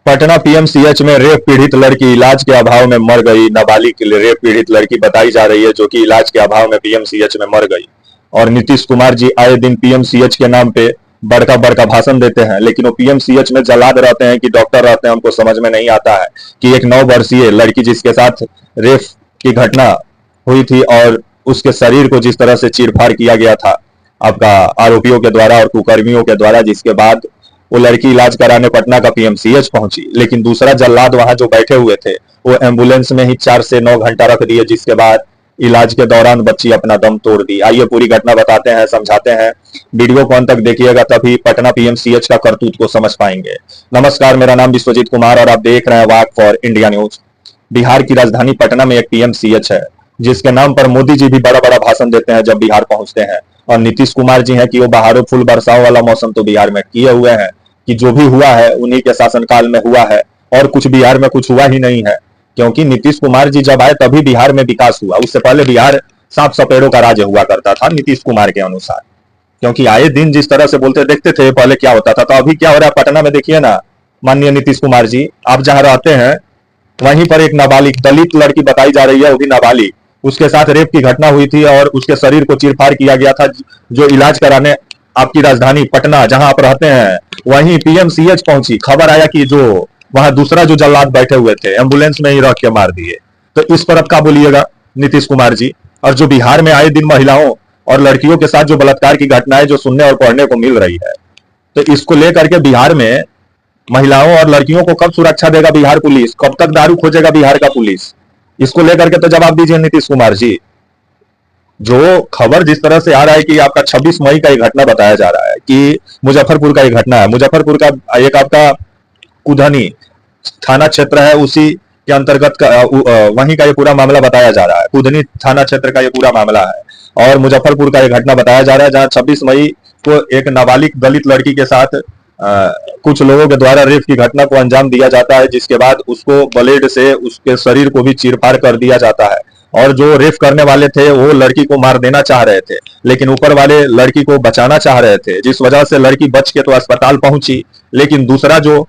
Patna PMCH में rape पीड़ित लड़की इलाज के अभाव में मर गई। नाबालिग रेप पीड़ित लड़की बताई जा रही है जो कि इलाज के अभाव में पीएमसीएच में मर गई। और नीतीश कुमार जी आए दिन पीएमसीएच के नाम पे बड़का बड़का भाषण देते हैं, लेकिन वो पीएमसीएच में जल्लाद रहते हैं कि डॉक्टर रहते हैं। उनको समझ में नहीं आता है कि एक 9 वर्षीय लड़की जिसके साथ रेप की घटना हुई थी और उसके शरीर को जिस तरह से चीरफाड़ किया गया था आपका आरोपियों के द्वारा और कुकर्मियों के द्वारा, जिसके बाद वो लड़की इलाज कराने पटना का पीएमसीएच पहुंची, लेकिन दूसरा जल्लाद वहां जो बैठे हुए थे वो एम्बुलेंस में ही 4 से 9 घंटा रख दिए, जिसके बाद इलाज के दौरान बच्ची अपना दम तोड़ दी। आइए पूरी घटना बताते हैं, समझाते हैं। वीडियो को अंत तक देखिएगा तभी पटना पीएमसीएच का करतूत को समझ पाएंगे। नमस्कार, मेरा नाम विश्वजीत कुमार और आप देख रहे हैं वाक फॉर इंडिया न्यूज। बिहार की राजधानी पटना में एक पीएमसीएच है जिसके नाम पर मोदी जी भी बड़ा बड़ा भाषण देते हैं जब बिहार पहुंचते हैं। और नीतीश कुमार जी हैं कि वो बाहरों फूल बरसाओं वाला मौसम तो बिहार में किए हुए हैं कि जो भी हुआ है उन्हीं के शासनकाल में हुआ है और कुछ बिहार में कुछ हुआ ही नहीं है, क्योंकि नीतीश कुमार जी जब आए तभी बिहार में विकास हुआ। उससे पहले बिहार सांप सपेड़ों का राज्य हुआ करता था नीतीश कुमार के अनुसार, क्योंकि आए दिन जिस तरह से बोलते देखते थे पहले क्या होता था। तो अभी क्या हो रहा है पटना में देखिए ना, माननीय नीतीश कुमार जी, आप जहां रहते हैं वहीं पर एक नाबालिग दलित लड़की बताई जा रही है, वो भी नाबालिग, उसके साथ रेप की घटना हुई थी और उसके शरीर को चीरफाड़ किया गया था, जो इलाज कराने आपकी राजधानी पटना जहां आप रहते हैं वहीं पीएमसीएच पहुंची। खबर आया कि जो वहां दूसरा जो जल्लाद बैठे हुए थे एम्बुलेंस में ही रख के मार दिए। तो इस पर अब क्या बोलिएगा नीतीश कुमार जी? और जो बिहार में आए दिन महिलाओं और लड़कियों के साथ जो बलात्कार की घटनाएं जो सुनने और पढ़ने को मिल रही है, तो इसको लेकर के बिहार में महिलाओं और लड़कियों को कब सुरक्षा देगा बिहार पुलिस? कब तक दारू खोजेगा बिहार का पुलिस? इसको लेकर के तो जवाब दीजिए नीतीश कुमार जी। जो खबर जिस तरह से आ रहा है कि आपका 26 मई का एक घटना बताया जा रहा है कि मुजफ्फरपुर का एक घटना है, मुजफ्फरपुर का एक आपका कुधनी थाना क्षेत्र है, उसी के अंतर्गत का वहीं का ये पूरा मामला बताया जा रहा है। कुधनी थाना क्षेत्र का ये पूरा मामला है और मुजफ्फरपुर का एक घटना बताया जा रहा है जहां 26 मई को एक नाबालिग दलित लड़की के साथ कुछ लोगों के द्वारा रेप की घटना को अंजाम दिया जाता है, जिसके बाद उसको ब्लेड से उसके शरीर को भी चीरफाड़ कर दिया जाता है। और जो रेप करने वाले थे वो लड़की को मार देना चाह रहे थे, लेकिन ऊपर वाले लड़की को बचाना चाह रहे थे, जिस वजह से लड़की बच के तो अस्पताल पहुंची। लेकिन दूसरा जो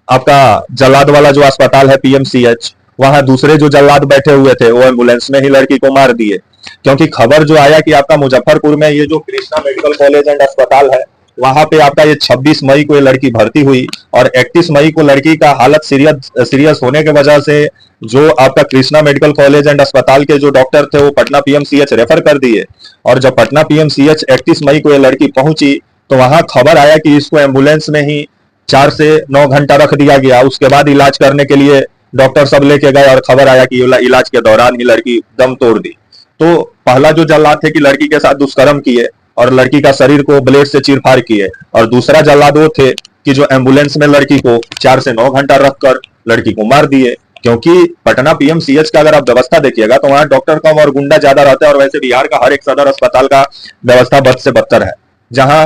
आपका जल्लाद वाला जो अस्पताल है पीएमसीएच, वहां दूसरे जो जल्लाद बैठे हुए थे वो एम्बुलेंस में ही लड़की को मार दिए। क्योंकि खबर जो आया कि आपका मुजफ्फरपुर में ये जो कृष्णा मेडिकल कॉलेज एंड अस्पताल है वहां पे आपका ये 26 मई को ये लड़की भर्ती हुई और 31 मई को लड़की का हालत सीरियस होने के वजह से जो आपका कृष्णा मेडिकल कॉलेज एंड अस्पताल के जो डॉक्टर थे वो पटना पीएमसीएच रेफर कर दिए। और जब पटना पीएमसीएच 31 मई को ये लड़की पहुंची तो वहां खबर आया कि इसको एम्बुलेंस में ही 4 से 9 घंटा रख दिया गया। उसके बाद इलाज करने के लिए डॉक्टर सब लेके गए और खबर आया कि इलाज के दौरान ही लड़की दम तोड़ दी। तो पहला जो जल्लाद थे कि लड़की के साथ दुष्कर्म किए और लड़की का शरीर को ब्लेड से चीरफाड़ किए, और दूसरा जल्लाद वो थे कि जो एम्बुलेंस में लड़की को 4 से 9 घंटा रखकर लड़की को मार दिए। क्योंकि पटना पीएमसीएच का अगर आप व्यवस्था देखिएगा तो वहां डॉक्टर कम और गुंडा ज्यादा रहता है, और वैसे बिहार का हर एक सदर अस्पताल का व्यवस्था बद से बदतर है। जहां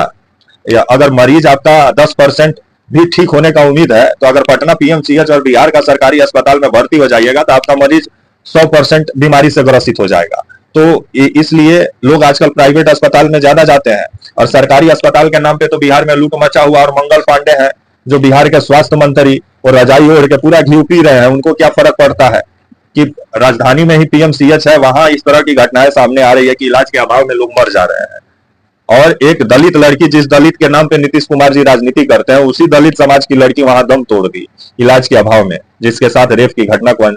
अगर मरीज आपका 10% भी ठीक होने का उम्मीद है, तो अगर पटना पीएमसीएच और बिहार का सरकारी अस्पताल में भर्ती हो जाइएगा तो आपका मरीज 100% बीमारी से ग्रसित हो जाएगा। तो इसलिए लोग आजकल प्राइवेट अस्पताल में ज्यादा जाते हैं, और सरकारी अस्पताल के नाम पे तो बिहार में लूट मचा हुआ। और मंगल पांडे हैं जो बिहार के स्वास्थ्य मंत्री, और रजाई ओढ़ के पूरा घी पी रहे हैं, उनको क्या फर्क पड़ता है कि राजधानी में ही पीएमसीएच है, वहां इस तरह की घटनाएं सामने आ रही है कि इलाज के अभाव में लोग मर जा रहे हैं। और एक दलित लड़की, जिस दलित के नाम पे नीतीश कुमार जी राजनीति करते हैं, उसी दलित समाज की लड़की वहां दम तोड़ दी इलाज के अभाव में, जिसके साथ रेप की घटना को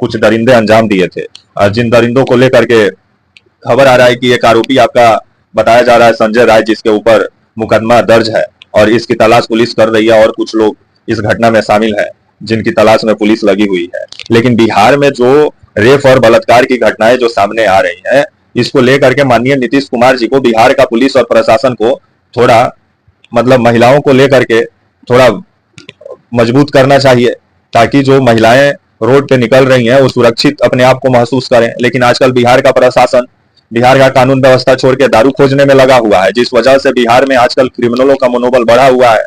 कुछ दरिंदे अंजाम दिए थे। जिन दरिंदों को लेकर के खबर आ रहा है कि एक आरोपी आपका बताया जा रहा है संजय राय, जिसके ऊपर मुकदमा दर्ज है और इसकी तलाश पुलिस कर रही है, और कुछ लोग इस घटना में शामिल है जिनकी तलाश में पुलिस लगी हुई है। लेकिन बिहार में जो रेप और बलात्कार की घटनाएं जो सामने आ रही हैं, इसको लेकर के माननीय नीतीश कुमार जी को बिहार का पुलिस और प्रशासन को थोड़ा महिलाओं को लेकर के थोड़ा मजबूत करना चाहिए, ताकि जो महिलाएं रोड पे निकल रही हैं वो सुरक्षित अपने आप को महसूस करें। लेकिन आजकल बिहार का प्रशासन बिहार का कानून व्यवस्था छोड़ के दारू खोजने में लगा हुआ है, जिस वजह से बिहार में आजकल क्रिमिनलों का मनोबल बढ़ा हुआ है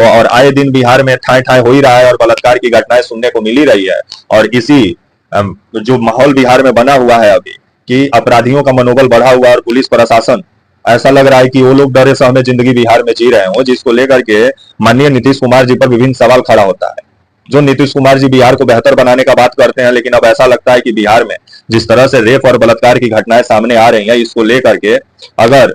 और आए दिन बिहार में ठाए ठाए हो ही रहा है और बलात्कार की घटनाएं सुनने को मिल ही रही है। और इसी जो माहौल बिहार में बना हुआ है अभी कि अपराधियों का मनोबल बढ़ा हुआ है और पुलिस प्रशासन ऐसा लग रहा है कि वो लोग डरे सहमे जिंदगी बिहार में जी रहे हो, जिसको लेकर के माननीय नीतीश कुमार जी पर विभिन्न सवाल खड़ा होता है। जो नीतीश कुमार जी बिहार को बेहतर बनाने का बात करते हैं, लेकिन अब ऐसा लगता है कि बिहार में जिस तरह से रेप और बलात्कार की घटनाएं सामने आ रही हैं, इसको लेकर के अगर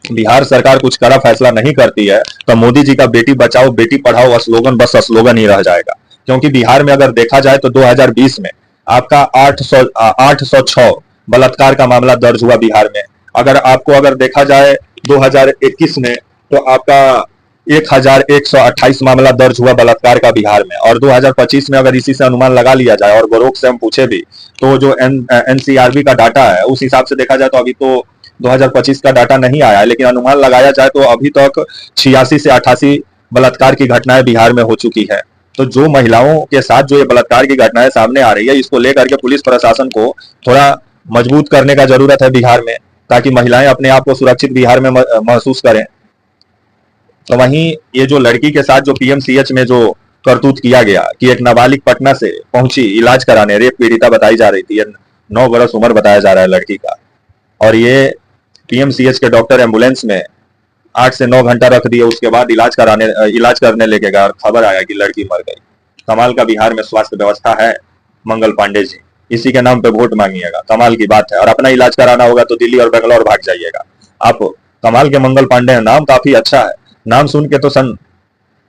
बिहार सरकार कुछ कड़ा फैसला नहीं करती है तो मोदी जी का बेटी बचाओ बेटी पढ़ाओ स्लोगन बस स्लोगन ही रह जाएगा। क्योंकि बिहार में अगर देखा जाए तो 2020 में आपका 806 बलात्कार का मामला दर्ज हुआ बिहार में। अगर देखा जाए 2021 में तो आपका 1128 मामला दर्ज हुआ बलात्कार का बिहार में। और 2025 में अगर इसी से अनुमान लगा लिया जाए और गोरोख से हम पूछे भी तो जो एनसीआरबी का डाटा है उस हिसाब से देखा जाए तो अभी तो 2025 का डाटा नहीं आया है, लेकिन अनुमान लगाया जाए तो अभी तक 86 से 88 बलात्कार की घटनाएं बिहार में हो चुकी है। तो जो महिलाओं के साथ जो ये बलात्कार की घटनाएं सामने आ रही है, इसको लेकर के पुलिस प्रशासन को थोड़ा मजबूत करने का जरूरत है बिहार में, ताकि महिलाएं अपने आप को सुरक्षित बिहार में महसूस करें। तो वहीं ये जो लड़की के साथ जो पीएमसीएच में जो करतूत किया गया कि एक नाबालिग पटना से पहुंची इलाज कराने, रेप पीड़िता बताई जा रही थी, 9 बरस उम्र बताया जा रहा है लड़की का, और ये पीएमसीएच के डॉक्टर एम्बुलेंस में 8 से 9 घंटा रख दिए, उसके बाद इलाज करने लेके गया और खबर आया कि लड़की मर गई। कमाल का बिहार में स्वास्थ्य व्यवस्था है मंगल पांडे जी, इसी के नाम पे वोट मांगिएगा, कमाल की बात है। और अपना इलाज कराना होगा तो दिल्ली और बेंगलोर भाग जाइएगा। आप कमाल के मंगल पांडे हैं, नाम काफी अच्छा है, नाम सुन के तो सन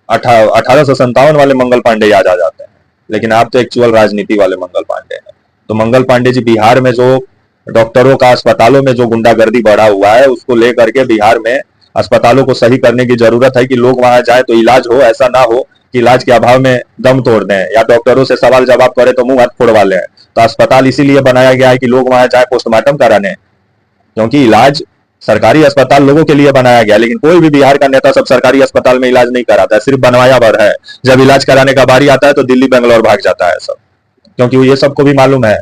1857 वाले मंगल पांडे याद आ जाते हैं, लेकिन आप तो एक्चुअल राजनीति वाले मंगल पांडे हैं। तो मंगल पांडे जी, बिहार में जो डॉक्टरों का अस्पतालों में जो गुंडागर्दी बढ़ा हुआ है उसको लेकर के बिहार में अस्पतालों को सही करने की जरूरत है कि लोग वहां जाए तो इलाज हो, ऐसा ना हो कि इलाज के अभाव में दम तोड़ दें या डॉक्टरों से सवाल जवाब करे तो मुंह हाथ फोड़वा लें। तो अस्पताल इसीलिए बनाया गया है कि लोग वहां जाए पोस्टमार्टम कराने, क्योंकि इलाज सरकारी अस्पताल लोगों के लिए बनाया गया। लेकिन कोई भी बिहार का नेता सब सरकारी अस्पताल में इलाज नहीं कराता है, सिर्फ बनवाया भर है। जब इलाज कराने का बारी आता है तो दिल्ली बेंगलोर भाग जाता है सब, क्योंकि ये सबको भी मालूम है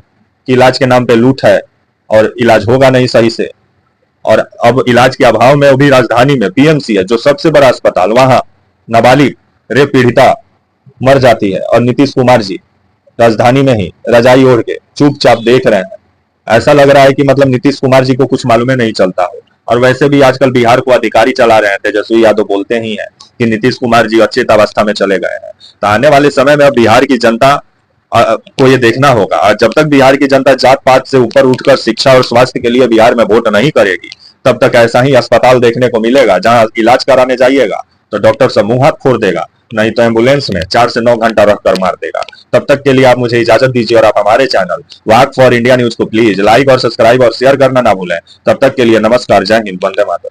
कि इलाज के नाम पे लूट है और इलाज होगा नहीं सही से। और अब इलाज के अभाव में भी राजधानी में पीएमसीएच जो सबसे बड़ा अस्पताल, वहां नाबालिग रेप पीड़िता मर जाती है और नीतीश कुमार जी राजधानी में ही रजाई ओढ़ के चुपचाप देख रहे हैं। ऐसा लग रहा है कि मतलब नीतीश कुमार जी को कुछ मालूम नहीं चलता हो। और वैसे भी आजकल बिहार को अधिकारी चला रहे हैं, तेजस्वी यादव बोलते ही हैं कि नीतीश कुमार जी अचेत अवस्था में चले गए हैं। तो आने वाले समय में अब बिहार की जनता को ये देखना होगा, और जब तक बिहार की जनता जात पात से ऊपर उठकर शिक्षा और स्वास्थ्य के लिए बिहार में वोट नहीं करेगी, तब तक ऐसा ही अस्पताल देखने को मिलेगा जहां इलाज कराने जाइएगा तो डॉक्टर सब मुंह हाथ फोड़ देगा, नहीं तो एम्बुलेंस में 4 से 9 घंटा रखकर मार देगा। तब तक के लिए आप मुझे इजाजत दीजिए और आप हमारे channel walk for India news को प्लीज लाइक और सब्सक्राइब और शेयर करना ना भूलें। तब तक के लिए नमस्कार, जय हिंद, वंदे मातरम।